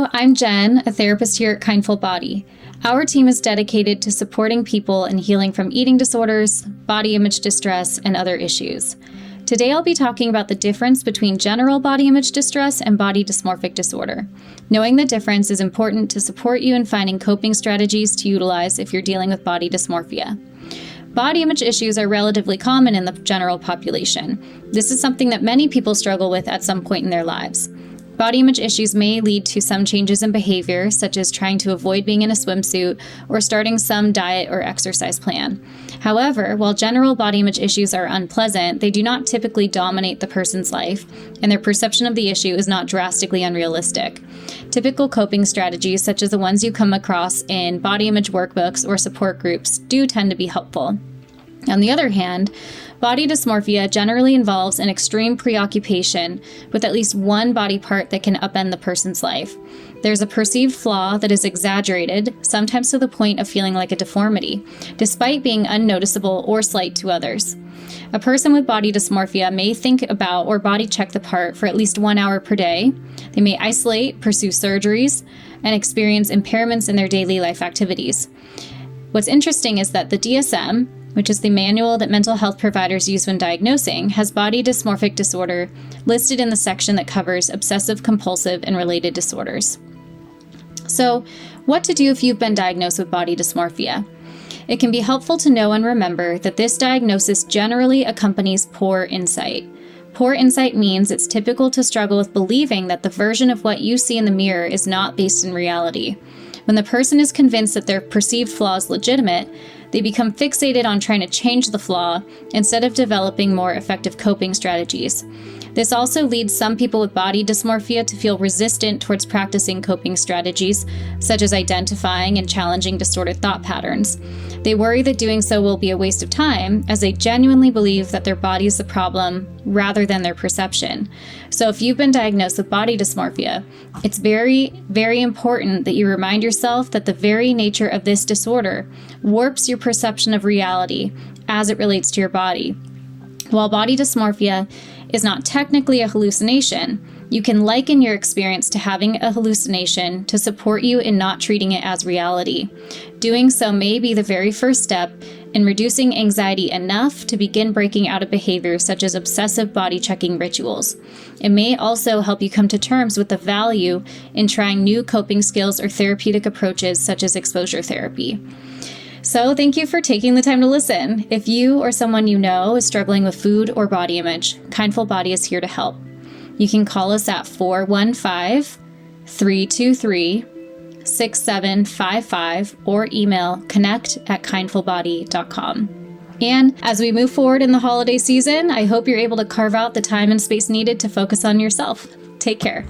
Hello, I'm Jen, a therapist here at Kindful Body. Our team is dedicated to supporting people in healing from eating disorders, body image distress, and other issues. Today I'll be talking about the difference between general body image distress and body dysmorphic disorder. Knowing the difference is important to support you in finding coping strategies to utilize if you're dealing with body dysmorphia. Body image issues are relatively common in the general population. This is something that many people struggle with at some point in their lives. Body image issues may lead to some changes in behavior, such as trying to avoid being in a swimsuit or starting some diet or exercise plan. However, while general body image issues are unpleasant, they do not typically dominate the person's life, and their perception of the issue is not drastically unrealistic. Typical coping strategies, such as the ones you come across in body image workbooks or support groups, do tend to be helpful. On the other hand, body dysmorphia generally involves an extreme preoccupation with at least one body part that can upend the person's life. There's a perceived flaw that is exaggerated, sometimes to the point of feeling like a deformity, despite being unnoticeable or slight to others. A person with body dysmorphia may think about or body check the part for at least 1 hour per day. They may isolate, pursue surgeries, and experience impairments in their daily life activities. What's interesting is that the DSM, which is the manual that mental health providers use when diagnosing, has body dysmorphic disorder listed in the section that covers obsessive compulsive and related disorders. So, what to do if you've been diagnosed with body dysmorphia? It can be helpful to know and remember that this diagnosis generally accompanies poor insight. Poor insight means it's typical to struggle with believing that the version of what you see in the mirror is not based in reality. When the person is convinced that their perceived flaw is legitimate, they become fixated on trying to change the flaw instead of developing more effective coping strategies. This also leads some people with body dysmorphia to feel resistant towards practicing coping strategies, such as identifying and challenging distorted thought patterns. They worry that doing so will be a waste of time, as they genuinely believe that their body is the problem rather than their perception. So if you've been diagnosed with body dysmorphia, it's very, very important that you remind yourself that the very nature of this disorder warps your perception of reality as it relates to your body. While body dysmorphia is not technically a hallucination, you can liken your experience to having a hallucination to support you in not treating it as reality. Doing so may be the very first step in reducing anxiety enough to begin breaking out of behaviors such as obsessive body checking rituals. It may also help you come to terms with the value in trying new coping skills or therapeutic approaches such as exposure therapy. So thank you for taking the time to listen. If you or someone you know is struggling with food or body image, Kindful Body is here to help. You can call us at 415-323-6755 or email connect@kindfulbody.com. And as we move forward in the holiday season, I hope you're able to carve out the time and space needed to focus on yourself. Take care.